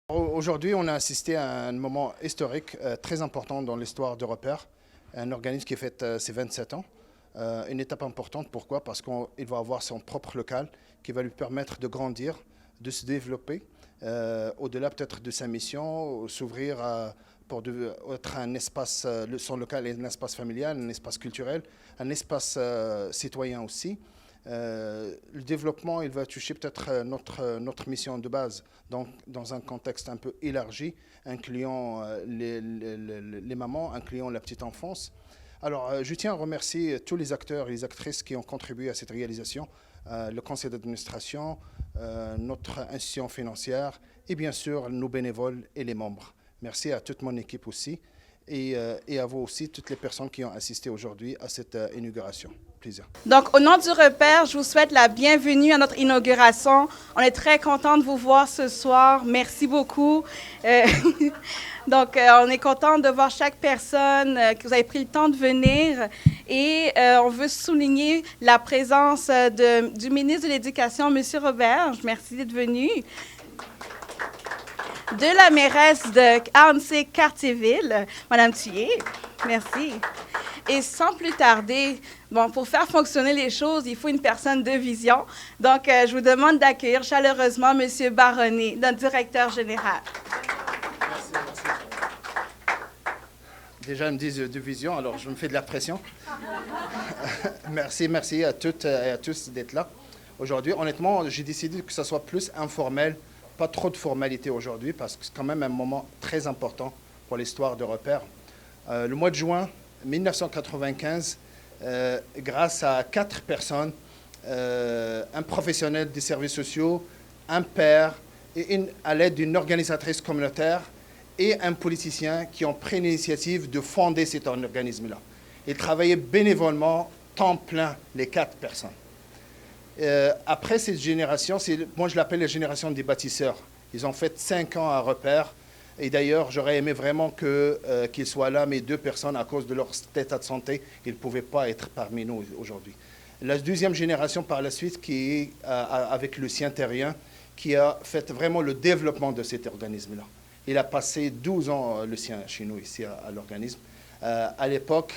Aujourd'hui, on a assisté à un moment historique très important dans l'histoire de Repère, un organisme qui fête ses 27 ans. Une étape importante, pourquoi? Parce qu'il va avoir son propre local qui va lui permettre de grandir, de se développer, au-delà peut-être de sa mission, s'ouvrir pour être un espace, son local est un espace familial, un espace culturel, un espace citoyen aussi. Le développement, il va toucher peut-être notre mission de base, donc dans un contexte un peu élargi, incluant les mamans, incluant la petite enfance. Alors, je tiens à remercier tous les acteurs et les actrices qui ont contribué à cette réalisation, le conseil d'administration, notre institution financière et bien sûr nos bénévoles et les membres. Merci à toute mon équipe aussi et à vous aussi, toutes les personnes qui ont assisté aujourd'hui à cette inauguration. Plaisir. Donc, au nom du Repère, je vous souhaite la bienvenue à notre inauguration. On est très content de vous voir ce soir. Merci beaucoup. Donc, on est content de voir chaque personne, que vous avez pris le temps de venir. Et on veut souligner la présence du ministre de l'Éducation, M. Roberge. Merci d'être venu. De la mairesse de ANC Cartierville, Mme Thuillier. Merci. Et sans plus tarder, bon, pour faire fonctionner les choses, il faut une personne de vision. Donc, je vous demande d'accueillir chaleureusement M. Baronnet, notre directeur général. Merci. Déjà, ils me disent de vision, alors je me fais de la pression. Merci à toutes et à tous d'être là. Aujourd'hui, honnêtement, j'ai décidé que ça soit plus informel, pas trop de formalité aujourd'hui, parce que c'est quand même un moment très important pour l'histoire de Repère. Le mois de juin 1995, grâce à 4 personnes, un professionnel des services sociaux, un père, et à l'aide d'une organisatrice communautaire et un politicien qui ont pris l'initiative de fonder cet organisme-là. Ils travaillaient bénévolement, temps plein, les 4 personnes. Après cette génération, moi je l'appelle la génération des bâtisseurs. Ils ont fait 5 ans à Repère. Et d'ailleurs, j'aurais aimé vraiment qu'ils soient là, mais 2 personnes, à cause de leur état de santé, ils ne pouvaient pas être parmi nous aujourd'hui. La deuxième génération par la suite, qui est avec Lucien Terrien, qui a fait vraiment le développement de cet organisme-là. Il a passé 12 ans, Lucien, chez nous, ici, à l'organisme. À l'époque,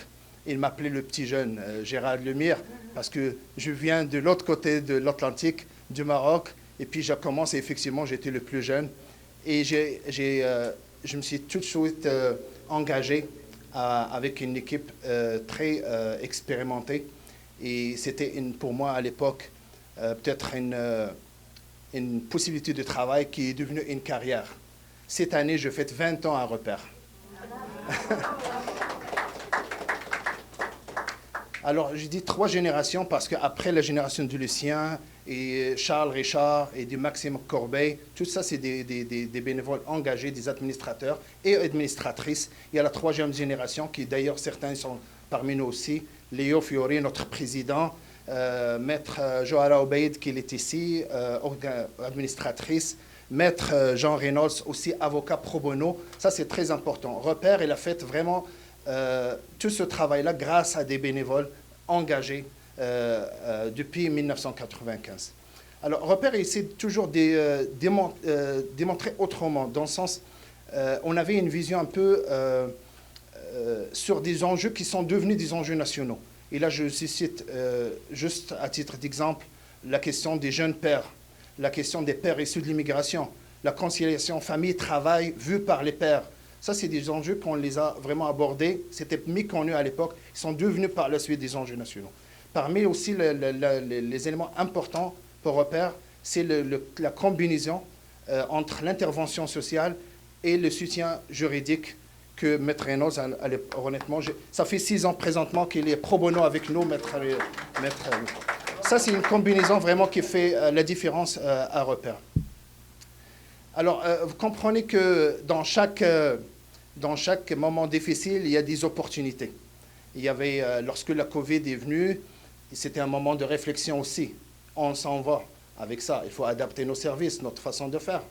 il m'appelait le petit jeune, Gérard Lemire, parce que je viens de l'autre côté de l'Atlantique, du Maroc, et puis j'ai commencé, effectivement, j'étais le plus jeune. Et je me suis tout de suite engagé avec une équipe très expérimentée. Et c'était pour moi, à l'époque, peut-être une possibilité de travail qui est devenue une carrière. Cette année, je fête 20 ans à Repère. Alors, je dis 3 générations parce qu'après la génération de Lucien et Charles Richard et de Maxime Corbeil, tout ça, c'est des bénévoles engagés, des administrateurs et administratrices. Il y a la 3e génération qui, d'ailleurs, certains sont parmi nous aussi. Léo Fiori, notre président, Maître Joara Obeid, qui est ici, administratrice. Maître Jean Reynolds, aussi avocat pro bono. Ça, c'est très important. Repère, il a fait vraiment tout ce travail-là grâce à des bénévoles engagés depuis 1995. Alors, Repère essaie toujours de démontrer autrement, dans le sens, on avait une vision un peu sur des enjeux qui sont devenus des enjeux nationaux. Et là, je cite juste à titre d'exemple la question des jeunes pères, la question des pères issus de l'immigration, la conciliation famille-travail vue par les pères. Ça, c'est des enjeux qu'on les a vraiment abordés. C'était méconnu à l'époque. Ils sont devenus par la suite des enjeux nationaux. Parmi aussi les éléments importants pour Repère, c'est la combinaison entre l'intervention sociale et le soutien juridique que Maître Reynolds, honnêtement, ça fait 6 ans présentement qu'il est pro bono avec nous, Maître. Ça, c'est une combinaison vraiment qui fait la différence à Repère. Alors, vous comprenez que dans chaque moment difficile, il y a des opportunités. Il y avait, lorsque la COVID est venue, c'était un moment de réflexion aussi. On s'en va avec ça. Il faut adapter nos services, notre façon de faire.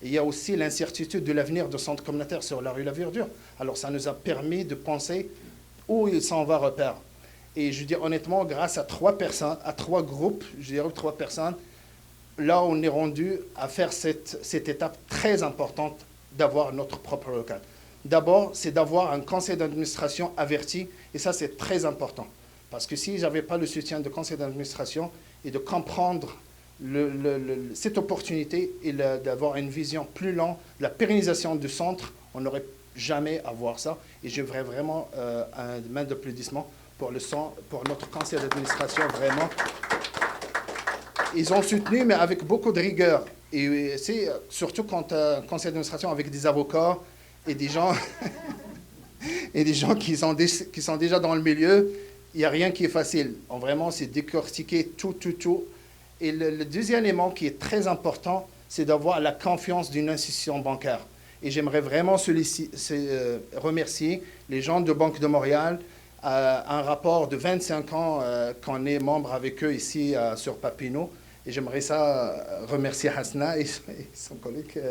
Il y a aussi l'incertitude de l'avenir de centres communautaires sur la rue La Verdure. Alors, ça nous a permis de penser où il s'en va Repère. Et je dis honnêtement, grâce à 3 personnes, à 3 groupes, je dirais 3 personnes, là, on est rendu à faire cette étape très importante d'avoir notre propre local. D'abord, c'est d'avoir un conseil d'administration averti, et ça, c'est très important. Parce que si je n'avais pas le soutien du conseil d'administration et de comprendre cette opportunité et d'avoir une vision plus longue de la pérennisation du centre, on n'aurait jamais à voir ça. Et je voudrais vraiment un main d'applaudissement pour notre conseil d'administration, vraiment. Ils ont soutenu, mais avec beaucoup de rigueur. Et c'est surtout quand un conseil d'administration avec des avocats et des gens, et des gens qui sont déjà dans le milieu, il n'y a rien qui est facile. Vraiment, c'est décortiquer tout. Et le deuxième élément qui est très important, c'est d'avoir la confiance d'une institution bancaire. Et j'aimerais vraiment remercier les gens de Banque de Montréal, un rapport de 25 ans qu'on est membre avec eux ici sur Papineau. Et j'aimerais remercier Hasna et son collègue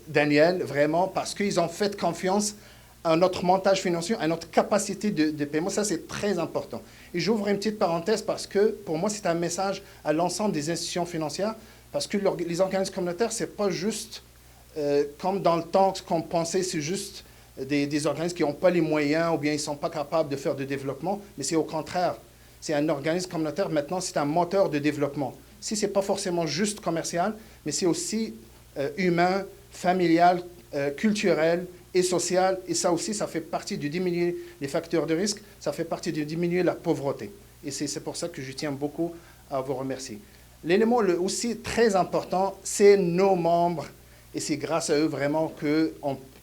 Daniel, vraiment, parce qu'ils ont fait confiance à notre montage financier, à notre capacité de paiement. Ça, c'est très important. Et j'ouvre une petite parenthèse parce que, pour moi, c'est un message à l'ensemble des institutions financières, parce que les organismes communautaires, ce n'est pas juste, comme dans le temps, ce qu'on pensait, c'est juste des organismes qui n'ont pas les moyens ou bien ils ne sont pas capables de faire du développement, mais c'est au contraire. C'est un organisme communautaire, maintenant, c'est un moteur de développement. Si ce n'est pas forcément juste commercial, mais c'est aussi humain, familial, culturel et social. Et ça aussi, ça fait partie de diminuer les facteurs de risque, ça fait partie de diminuer la pauvreté. Et c'est pour ça que je tiens beaucoup à vous remercier. L'élément aussi très important, c'est nos membres. Et c'est grâce à eux vraiment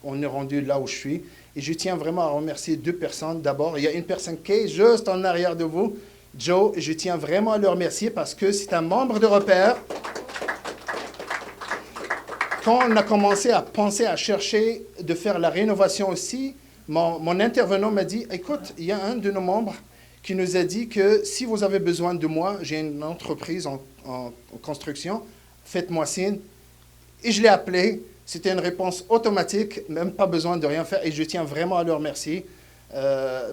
qu'on est rendu là où je suis. Et je tiens vraiment à remercier 2 personnes. D'abord, il y a une personne qui est juste en arrière de vous, Joe. Je tiens vraiment à le remercier parce que c'est un membre de Repère. Quand on a commencé à penser, à chercher de faire la rénovation aussi, mon intervenant m'a dit, écoute, il y a un de nos membres qui nous a dit que si vous avez besoin de moi, j'ai une entreprise en construction, faites-moi signe. Et je l'ai appelé. C'était une réponse automatique, même pas besoin de rien faire. Et je tiens vraiment à le remercier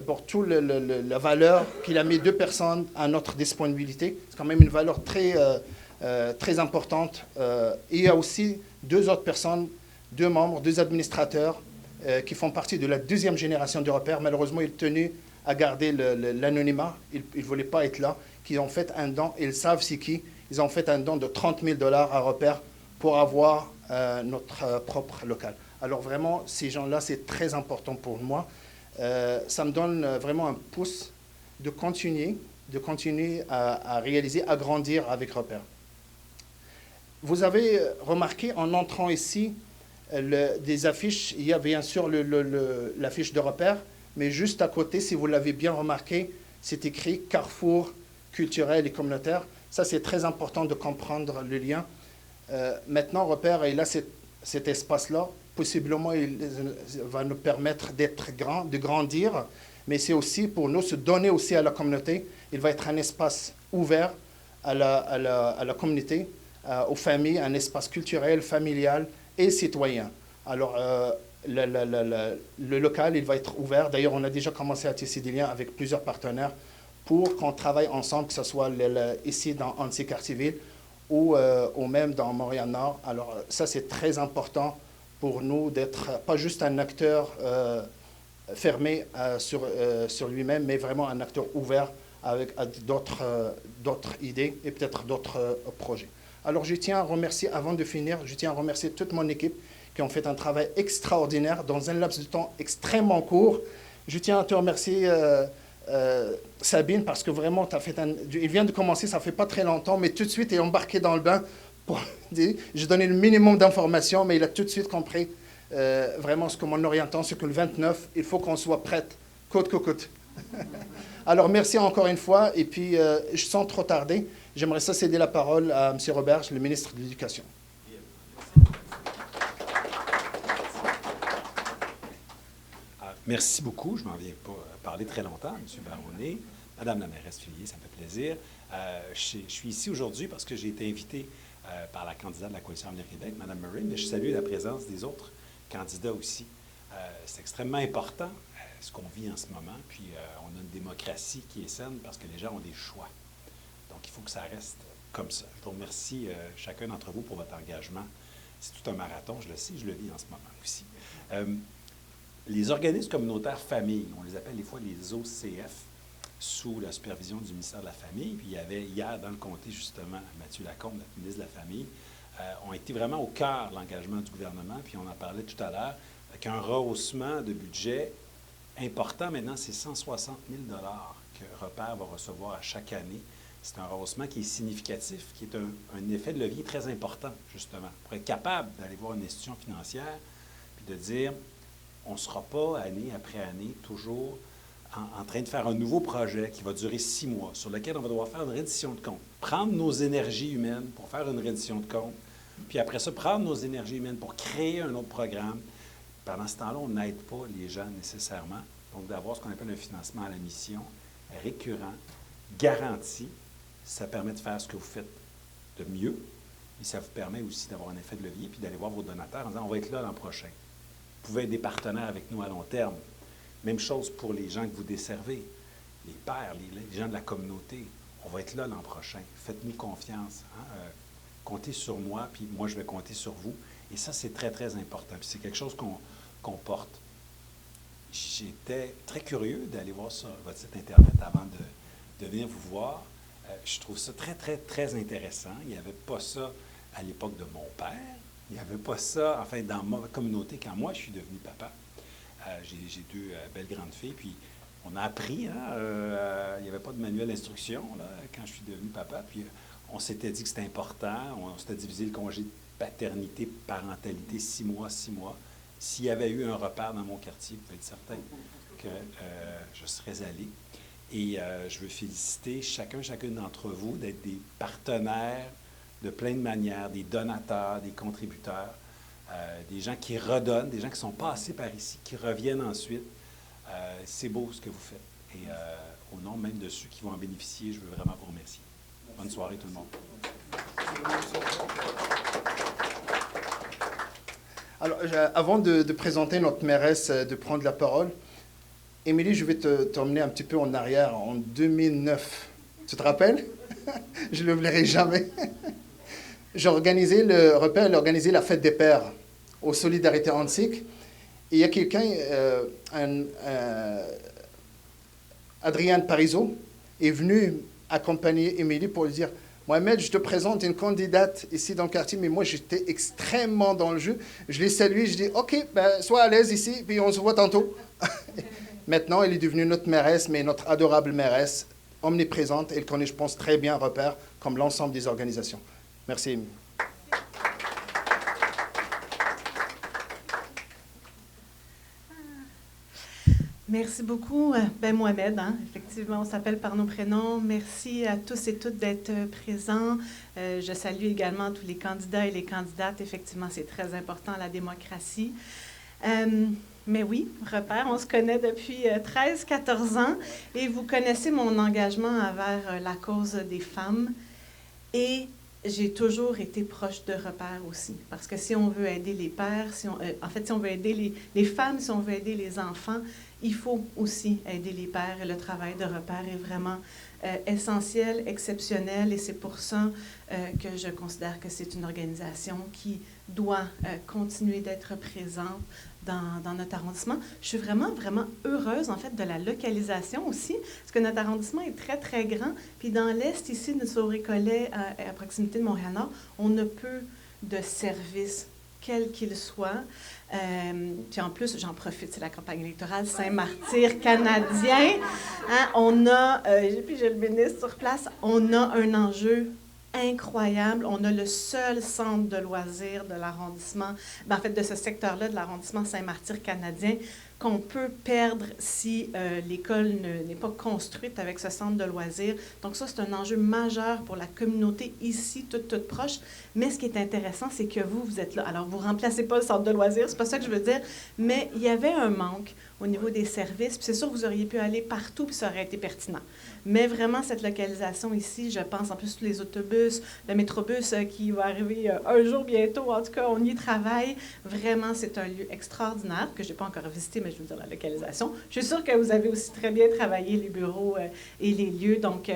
pour toute la valeur qu'il a mis 2 personnes à notre disponibilité. C'est quand même une valeur très importante. Et il y a aussi 2 autres personnes, 2 membres, 2 administrateurs qui font partie de la 2e génération de Repère. Malheureusement, ils tenaient à garder l'anonymat. Ils ne voulaient pas être là. Qui ont fait un don, ils savent c'est qui. Ils ont fait un don de 30 000 $ à Repère pour avoir notre propre local. Alors vraiment, ces gens-là, c'est très important pour moi. Ça me donne vraiment un pouce de continuer à réaliser, à grandir avec Repère. Vous avez remarqué en entrant ici des affiches, il y a bien sûr l'affiche de Repère, mais juste à côté, si vous l'avez bien remarqué, c'est écrit Carrefour culturel et communautaire. Ça, c'est très important de comprendre le lien. Maintenant, Repère, il a cet espace-là. Possiblement, il va nous permettre d'être grand, de grandir, mais c'est aussi pour nous se donner aussi à la communauté. Il va être un espace ouvert à la communauté, aux familles, un espace culturel, familial et citoyen. Alors, le local, il va être ouvert. D'ailleurs, on a déjà commencé à tisser des liens avec plusieurs partenaires pour qu'on travaille ensemble, que ce soit ici dans Annecy-Cartierville ou même dans Montréal-Nord. Alors, ça, c'est très important pour nous d'être pas juste un acteur fermé sur lui-même, mais vraiment un acteur ouvert avec d'autres idées et peut-être d'autres projets. Alors, je tiens à remercier, avant de finir, je tiens à remercier toute mon équipe qui ont fait un travail extraordinaire dans un laps de temps extrêmement court. Je tiens à te remercier, Sabine, parce que vraiment, il vient de commencer, ça ne fait pas très longtemps, mais tout de suite, il est embarqué dans le bain. J'ai donné le minimum d'informations, mais il a tout de suite compris vraiment ce que mon orientant, c'est que le 29, il faut qu'on soit prête, coûte que coûte. Alors, merci encore une fois, et puis, sans trop tarder, j'aimerais céder la parole à M. Roberge, le ministre de l'Éducation. Merci beaucoup. Je ne m'en viens pas parler très longtemps, M. Baronnet. Madame la mairesse Fillier, ça me fait plaisir. Je suis ici aujourd'hui parce que j'ai été invité par la candidate de la Coalition Avenir Québec, Mme Murray, mais je salue la présence des autres candidats aussi. C'est extrêmement important ce qu'on vit en ce moment. Puis on a une démocratie qui est saine parce que les gens ont des choix. Donc, il faut que ça reste comme ça. Je vous remercie chacun d'entre vous pour votre engagement. C'est tout un marathon, je le sais, je le vis en ce moment aussi. Les organismes communautaires familles, on les appelle des fois les OCF, sous la supervision du ministère de la Famille. Puis il y avait hier dans le comté, justement, Mathieu Lacombe, notre ministre de la Famille, ont été vraiment au cœur de l'engagement du gouvernement. Puis on en parlait tout à l'heure, avec un rehaussement de budget important. Maintenant, c'est 160 000 que Repère va recevoir à chaque année. C'est un rehaussement qui est significatif, qui est un effet de levier très important, justement, pour être capable d'aller voir une institution financière puis de dire, on ne sera pas, année après année, toujours en train de faire un nouveau projet qui va durer 6 mois, sur lequel on va devoir faire une reddition de compte. Prendre nos énergies humaines pour faire une reddition de compte, puis après ça, prendre nos énergies humaines pour créer un autre programme. Pendant ce temps-là, on n'aide pas les gens nécessairement. Donc, d'avoir ce qu'on appelle un financement à la mission, récurrent, garanti, ça permet de faire ce que vous faites de mieux, et ça vous permet aussi d'avoir un effet de levier, puis d'aller voir vos donateurs en disant, on va être là l'an prochain. Vous pouvez être des partenaires avec nous à long terme. Même chose pour les gens que vous desservez, les pères, les gens de la communauté. On va être là l'an prochain. Faites-nous confiance. Comptez sur moi, puis moi, je vais compter sur vous. Et ça, c'est très, très important. Puis c'est quelque chose qu'on porte. J'étais très curieux d'aller voir sur votre site Internet avant de venir vous voir. Je trouve ça très, très, très intéressant. Il n'y avait pas ça à l'époque de mon père. Il n'y avait pas ça, enfin, dans ma communauté, quand moi, je suis devenu papa. J'ai 2 belles grandes filles, puis on a appris, il n'y avait pas de manuel d'instruction là, quand je suis devenu papa, puis on s'était dit que c'était important, on s'était divisé le congé de paternité, parentalité, 6 mois, 6 mois. S'il y avait eu un repère dans mon quartier, vous pouvez être certain que je serais allé. Et je veux féliciter chacune d'entre vous d'être des partenaires de plein de manières, des donateurs, des contributeurs, des gens qui redonnent, des gens qui sont passés par ici, qui reviennent ensuite. C'est beau ce que vous faites. Et au nom même de ceux qui vont en bénéficier, je veux vraiment vous remercier. Bonne soirée tout le monde. Alors, avant de présenter notre mairesse, de prendre la parole, Émilie, je vais t'emmener un petit peu en arrière, en 2009. Tu te rappelles? Je ne l'oublierai jamais. J'ai organisé, le Repère a organisé la fête des pères aux Solidarités Antique. Et il y a quelqu'un, Adrienne Parizeau, est venu accompagner Émilie pour lui dire, Mohamed, je te présente une candidate ici dans le quartier, mais moi, j'étais extrêmement dans le jeu. Je l'ai salué, je dis, OK, ben, sois à l'aise ici, puis on se voit tantôt. Maintenant, elle est devenue notre mairesse, mais notre adorable mairesse, omniprésente. Elle connaît, je pense, très bien Repère, comme l'ensemble des organisations. Merci, Émilie. Merci beaucoup, Mohamed. Effectivement, on s'appelle par nos prénoms. Merci à tous et toutes d'être présents. Je salue également tous les candidats et les candidates. Effectivement, c'est très important, la démocratie. Mais oui, Repère, on se connaît depuis 13-14 ans et vous connaissez mon engagement envers la cause des femmes. Et j'ai toujours été proche de Repère aussi, parce que si on veut aider les pères, si on veut aider les femmes, si on veut aider les enfants, il faut aussi aider les pères. Et le travail de Repère est vraiment essentiel, exceptionnel, et c'est pour ça que je considère que c'est une organisation qui doit continuer d'être présente dans notre arrondissement. Je suis vraiment, vraiment heureuse, en fait, de la localisation aussi, parce que notre arrondissement est très, très grand. Puis dans l'Est, ici, de Sauvé-Collet, à proximité de Montréal-Nord, on a peu de services, quels qu'ils soient. Puis en plus, j'en profite, c'est la campagne électorale, Saint-Martyr canadien. On a, puis j'ai le ministre sur place, on a un enjeu incroyable. On a le seul centre de loisirs de l'arrondissement, en fait, de ce secteur-là, de l'arrondissement Saint-Martyr canadien, qu'on peut perdre si l'école n'est pas construite avec ce centre de loisirs. Donc ça, c'est un enjeu majeur pour la communauté ici, toute proche. Mais ce qui est intéressant, c'est que vous êtes là. Alors, vous ne remplacez pas le centre de loisirs, c'est pas ça que je veux dire, mais il y avait un manque au niveau des services. Puis c'est sûr que vous auriez pu aller partout, puis ça aurait été pertinent. Mais vraiment, cette localisation ici, je pense, en plus, tous les autobus, le métrobus qui va arriver un jour bientôt, en tout cas, on y travaille. Vraiment, c'est un lieu extraordinaire que je n'ai pas encore visité, mais je veux dire la localisation. Je suis sûre que vous avez aussi très bien travaillé les bureaux et les lieux. Donc,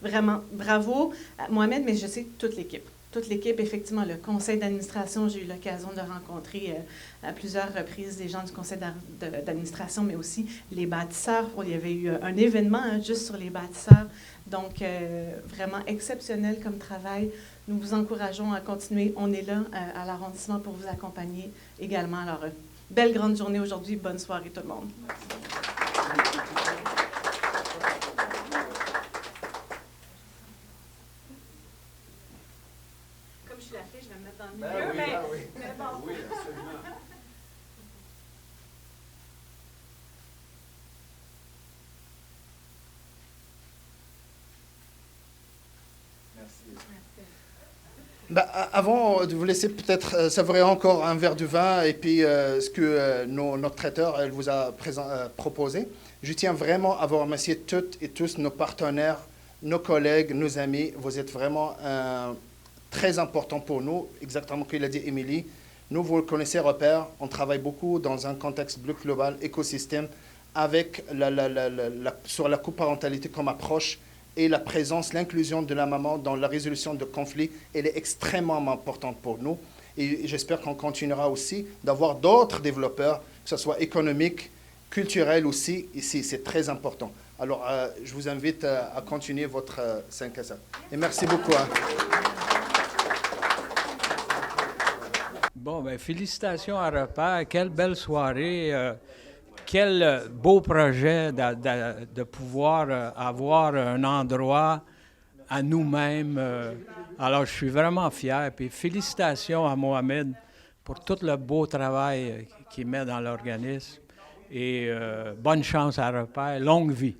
vraiment, bravo, Mohamed, mais je sais toute l'équipe. Toute l'équipe, effectivement, le conseil d'administration, j'ai eu l'occasion de rencontrer à plusieurs reprises des gens du conseil d'administration, mais aussi les bâtisseurs. Il y avait eu un événement juste sur les bâtisseurs. Donc, vraiment exceptionnel comme travail. Nous vous encourageons à continuer. On est là à l'arrondissement pour vous accompagner également. Alors, belle grande journée aujourd'hui. Bonne soirée tout le monde. Comme je suis la fille, je vais me mettre dans le milieu. Mais bon. Oui, absolument. Ben, avant de vous laisser peut-être savourer encore un verre de vin et puis ce que notre traiteur elle vous a proposé, je tiens vraiment à vous remercier toutes et tous nos partenaires, nos collègues, nos amis. Vous êtes vraiment très importants pour nous, exactement comme l'a dit Émilie. Nous, vous le connaissez, Repère, on travaille beaucoup dans un contexte plus global, écosystème, avec sur la coparentalité comme approche. Et la présence, l'inclusion de la maman dans la résolution de conflits, elle est extrêmement importante pour nous. Et j'espère qu'on continuera aussi d'avoir d'autres développeurs, que ce soit économiques, culturels aussi, ici. C'est très important. Alors, je vous invite à continuer votre 5 à 7. Et merci beaucoup. Bon, bien, félicitations à Repère. Quelle belle soirée. Quel beau projet de pouvoir avoir un endroit à nous-mêmes. Alors, je suis vraiment fier. Puis félicitations à Mohamed pour tout le beau travail qu'il met dans l'organisme. Et bonne chance à Repère. Longue vie.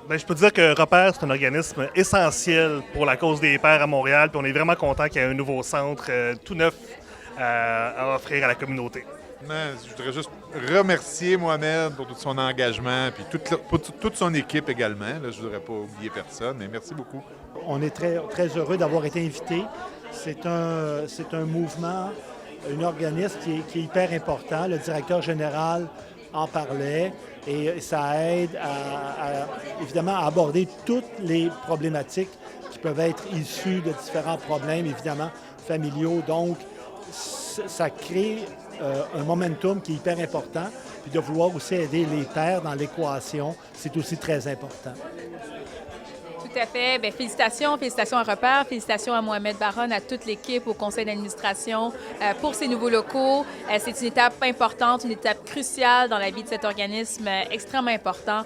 Bien, je peux dire que Repère, c'est un organisme essentiel pour la cause des pères à Montréal. Puis on est vraiment content qu'il y ait un nouveau centre tout neuf à offrir à la communauté. Je voudrais juste remercier Mohamed pour tout son engagement, puis toute son équipe également. Là, je ne voudrais pas oublier personne, mais merci beaucoup. On est très, très heureux d'avoir été invités. C'est un mouvement, un organisme qui est hyper important. Le directeur général en parlait et ça aide évidemment à aborder toutes les problématiques qui peuvent être issues de différents problèmes, évidemment, familiaux. Donc, ça crée un momentum qui est hyper important. Puis de vouloir aussi aider les pères dans l'équation, c'est aussi très important. Tout à fait. Bien, félicitations à Repère, félicitations à Mohamed Baron, à toute l'équipe, au conseil d'administration pour ces nouveaux locaux. C'est une étape importante, une étape cruciale dans la vie de cet organisme, extrêmement important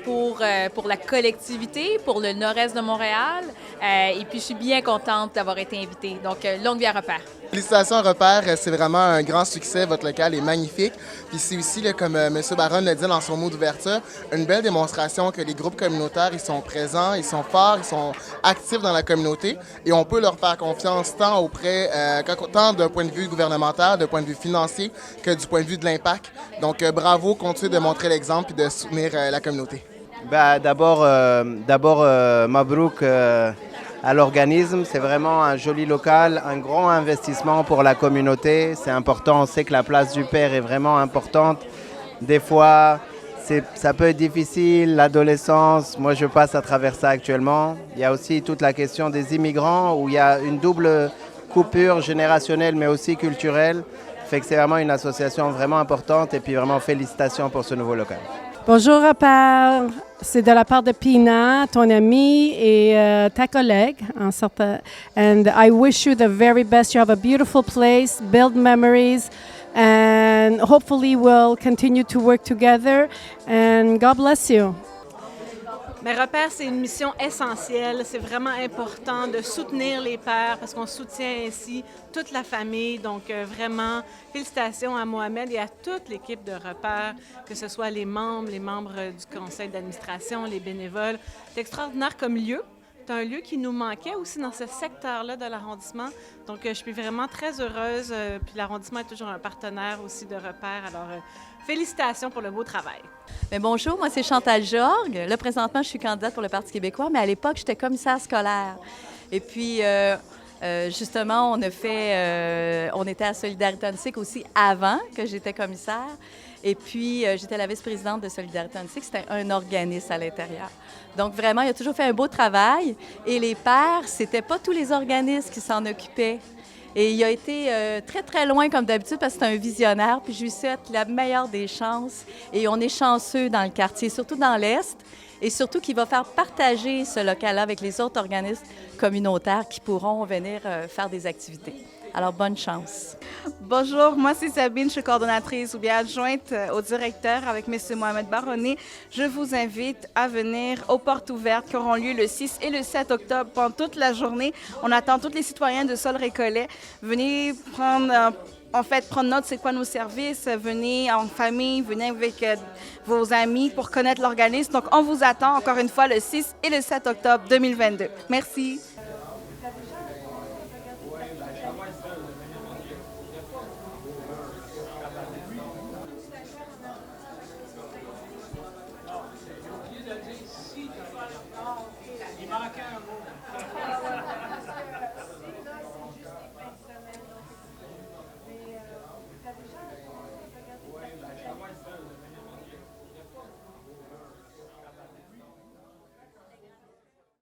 pour la collectivité, pour le nord-est de Montréal. Et puis, je suis bien contente d'avoir été invitée. Donc, longue vie à Repère. Félicitations à Repère, c'est vraiment un grand succès, votre local est magnifique. Puis c'est aussi, là, comme M. Baron l'a dit dans son mot d'ouverture, une belle démonstration que les groupes communautaires, ils sont présents, ils sont forts, ils sont actifs dans la communauté et on peut leur faire confiance tant d'un point de vue gouvernemental, d'un point de vue financier que du point de vue de l'impact. Donc bravo, continuez de montrer l'exemple et de soutenir la communauté. D'abord, Mabrouk à l'organisme. C'est vraiment un joli local, un grand investissement pour la communauté. C'est important, on sait que la place du père est vraiment importante. Des fois, ça peut être difficile, l'adolescence. Moi, je passe à travers ça actuellement. Il y a aussi toute la question des immigrants où il y a une double coupure générationnelle mais aussi culturelle. Fait que c'est vraiment une association vraiment importante et puis vraiment félicitations pour ce nouveau local. Bonjour Repère, c'est de la part de Pina, ton amie et ta collègue en sorte. And I wish you the very best. You have a beautiful place, build memories, and hopefully we'll continue to work together. And God bless you. Mais Repère, c'est une mission essentielle. C'est vraiment important de soutenir les pères parce qu'on soutient ainsi toute la famille. Donc, vraiment, félicitations à Mohamed et à toute l'équipe de Repère, que ce soit les membres du conseil d'administration, les bénévoles. C'est extraordinaire comme lieu. c'est un lieu qui nous manquait aussi dans ce secteur-là de l'arrondissement. Donc, je suis vraiment très heureuse. Puis l'arrondissement est toujours un partenaire aussi de Repère. Alors, félicitations pour le beau travail. Bien, bonjour, moi c'est Chantal Jorgue. Là, présentement, je suis candidate pour le Parti québécois, mais à l'époque, j'étais commissaire scolaire. Et puis, justement, on était à Solidarité Ontic aussi avant que j'étais commissaire. Et puis, j'étais la vice-présidente de Solidarité Ontic. C'était un organisme à l'intérieur. Donc, vraiment, il a toujours fait un beau travail. Et les pairs, c'était pas tous les organismes qui s'en occupaient. Et il a été très, très loin, comme d'habitude, parce que c'est un visionnaire. Puis je lui souhaite la meilleure des chances. Et on est chanceux dans le quartier, surtout dans l'Est. Et surtout qu'il va faire partager ce local-là avec les autres organismes communautaires qui pourront venir faire des activités. Alors, bonne chance. Bonjour, moi c'est Sabine, je suis coordonnatrice ou bien adjointe au directeur avec M. Mohamed Baronnet. Je vous invite à venir aux portes ouvertes qui auront lieu le 6 et le 7 octobre pendant toute la journée. On attend tous les citoyens de Sol-Récollet. Venez prendre note, c'est quoi nos services. Venez en famille, venez avec vos amis pour connaître l'organisme. Donc, on vous attend encore une fois le 6 et le 7 octobre 2022. Merci. Il manquait un mot.